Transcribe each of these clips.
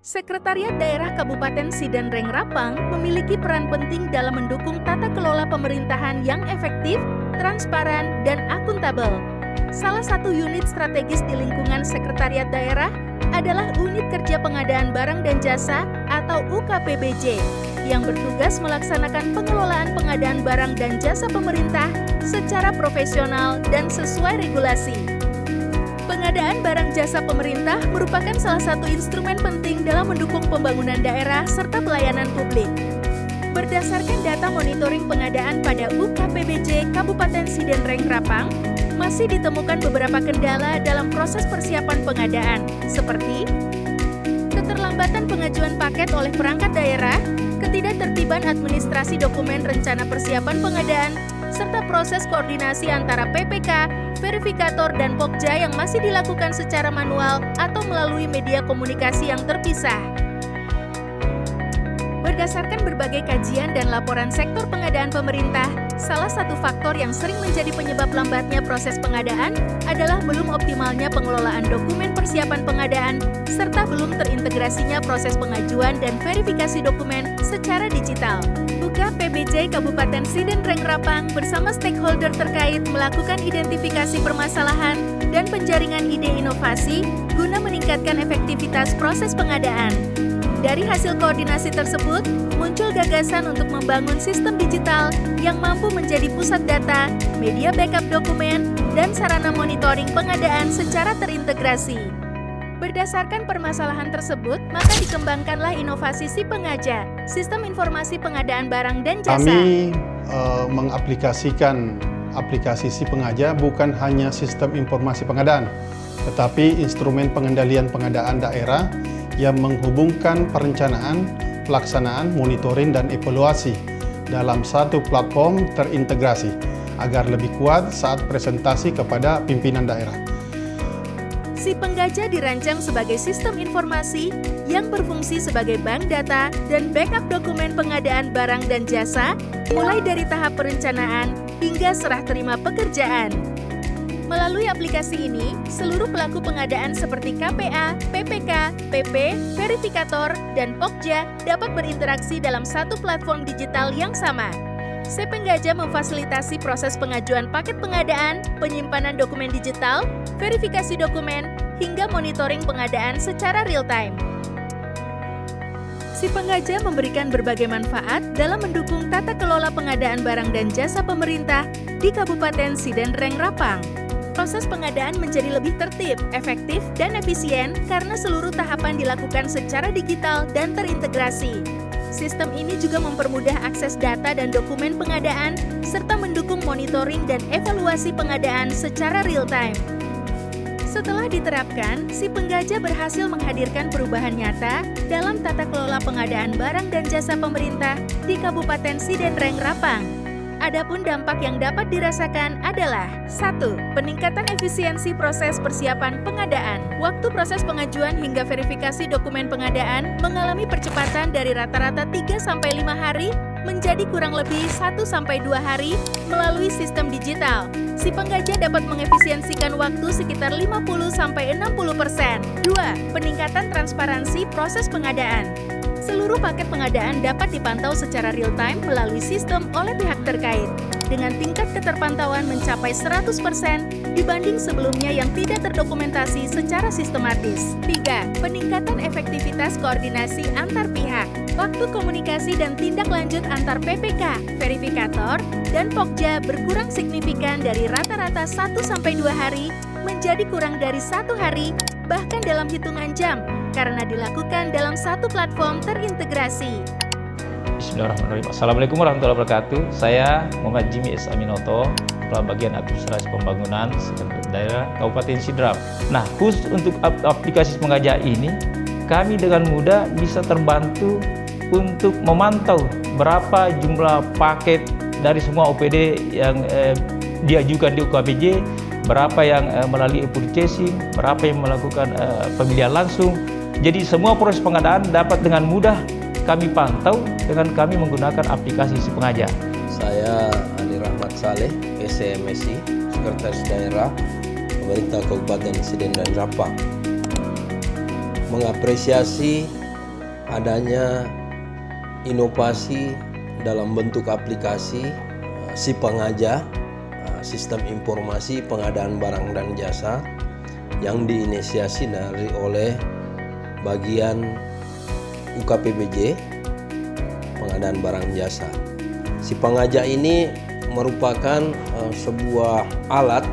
Sekretariat Daerah Kabupaten Sidenreng Rapang memiliki peran penting dalam mendukung tata kelola pemerintahan yang efektif, transparan, dan akuntabel. Salah satu unit strategis di lingkungan Sekretariat Daerah adalah Unit Kerja Pengadaan Barang dan Jasa atau UKPBJ yang bertugas melaksanakan pengelolaan pengadaan barang dan jasa pemerintah secara profesional dan sesuai regulasi. Pengadaan barang jasa pemerintah merupakan salah satu instrumen penting dalam mendukung pembangunan daerah serta pelayanan publik. Berdasarkan data monitoring pengadaan pada UKPBJ Kabupaten Sidenreng Rapang, masih ditemukan beberapa kendala dalam proses persiapan pengadaan, seperti keterlambatan pengajuan paket oleh perangkat daerah, ketidaktertiban administrasi dokumen rencana persiapan pengadaan, serta proses koordinasi antara PPK, verifikator, dan Pokja yang masih dilakukan secara manual atau melalui media komunikasi yang terpisah. Berdasarkan berbagai kajian dan laporan sektor pengadaan pemerintah, salah satu faktor yang sering menjadi penyebab lambatnya proses pengadaan adalah belum optimalnya pengelolaan dokumen persiapan pengadaan, serta belum terintegrasinya proses pengajuan dan verifikasi dokumen secara digital. UKPBJ Kabupaten Sidenreng Rapang bersama stakeholder terkait melakukan identifikasi permasalahan dan penjaringan ide inovasi guna meningkatkan efektivitas proses pengadaan. Dari hasil koordinasi tersebut, muncul gagasan untuk membangun sistem digital yang mampu menjadi pusat data, media backup dokumen, dan sarana monitoring pengadaan secara terintegrasi. Berdasarkan permasalahan tersebut, maka dikembangkanlah inovasi SIPengaja, Sistem Informasi Pengadaan Barang dan Jasa. Kami mengaplikasikan aplikasi SIPengaja bukan hanya sistem informasi pengadaan, tetapi instrumen pengendalian pengadaan daerah yang menghubungkan perencanaan, pelaksanaan, monitoring, dan evaluasi dalam satu platform terintegrasi agar lebih kuat saat presentasi kepada pimpinan daerah. SIPengaja dirancang sebagai sistem informasi yang berfungsi sebagai bank data dan backup dokumen pengadaan barang dan jasa, mulai dari tahap perencanaan hingga serah terima pekerjaan. Melalui aplikasi ini, seluruh pelaku pengadaan seperti KPA, PPK, PP, verifikator, dan Pokja dapat berinteraksi dalam satu platform digital yang sama. SIPengaja memfasilitasi proses pengajuan paket pengadaan, penyimpanan dokumen digital, verifikasi dokumen, hingga monitoring pengadaan secara real-time. SIPengaja memberikan berbagai manfaat dalam mendukung tata kelola pengadaan barang dan jasa pemerintah di Kabupaten Sidenreng Rapang. Proses pengadaan menjadi lebih tertib, efektif, dan efisien karena seluruh tahapan dilakukan secara digital dan terintegrasi. Sistem ini juga mempermudah akses data dan dokumen pengadaan, serta mendukung monitoring dan evaluasi pengadaan secara real-time. Setelah diterapkan, SIPengaja berhasil menghadirkan perubahan nyata dalam tata kelola pengadaan barang dan jasa pemerintah di Kabupaten Sidenreng Rapang. Adapun dampak yang dapat dirasakan adalah 1. Peningkatan efisiensi proses persiapan pengadaan. Waktu proses pengajuan hingga verifikasi dokumen pengadaan mengalami percepatan dari rata-rata 3-5 hari menjadi kurang lebih 1-2 hari melalui sistem digital. SIPengaja dapat mengefisiensikan waktu sekitar 50-60%. 2. Peningkatan transparansi proses pengadaan. Seluruh paket pengadaan dapat dipantau secara real-time melalui sistem oleh pihak terkait, dengan tingkat keterpantauan mencapai 100% dibanding sebelumnya yang tidak terdokumentasi secara sistematis. 3. Peningkatan efektivitas koordinasi antar pihak. Waktu komunikasi dan tindak lanjut antar PPK, verifikator, dan Pokja berkurang signifikan dari rata-rata 1-2 hari menjadi kurang dari 1 hari, bahkan dalam hitungan jam, karena dilakukan dalam satu platform terintegrasi. Bismillahirrahmanirrahim. Assalamualaikum warahmatullahi wabarakatuh. Saya Muhammad Jimmy S. Aminoto, Kepala Bagian Administrasi Pembangunan Sekretariat Daerah Kabupaten Sidrap. Nah, khusus untuk aplikasi SIPengaja ini, kami dengan mudah bisa terbantu untuk memantau berapa jumlah paket dari semua OPD yang diajukan di UKPBJ, berapa yang melalui purchasing, berapa yang melakukan pemilihan langsung. Jadi semua proses pengadaan dapat dengan mudah kami pantau dengan kami menggunakan aplikasi SIPengaja. Saya Ali Rahmat Saleh, SMSI, Sekretaris Daerah Pemerintah Kabupaten Sidenreng Rapang. Mengapresiasi adanya inovasi dalam bentuk aplikasi Si Pengaja, sistem informasi pengadaan barang dan jasa yang diinisiasi oleh bagian UKPBJ pengadaan barang jasa. Si Pengaja ini merupakan sebuah alat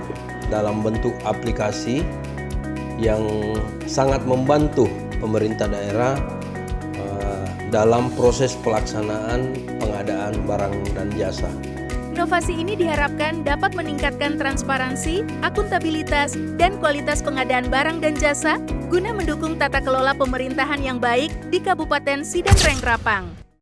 dalam bentuk aplikasi yang sangat membantu pemerintah daerah dalam proses pelaksanaan pengadaan barang dan jasa. Inovasi ini diharapkan dapat meningkatkan transparansi, akuntabilitas, dan kualitas pengadaan barang dan jasa guna mendukung tata kelola pemerintahan yang baik di Kabupaten Sidanreng Rapang.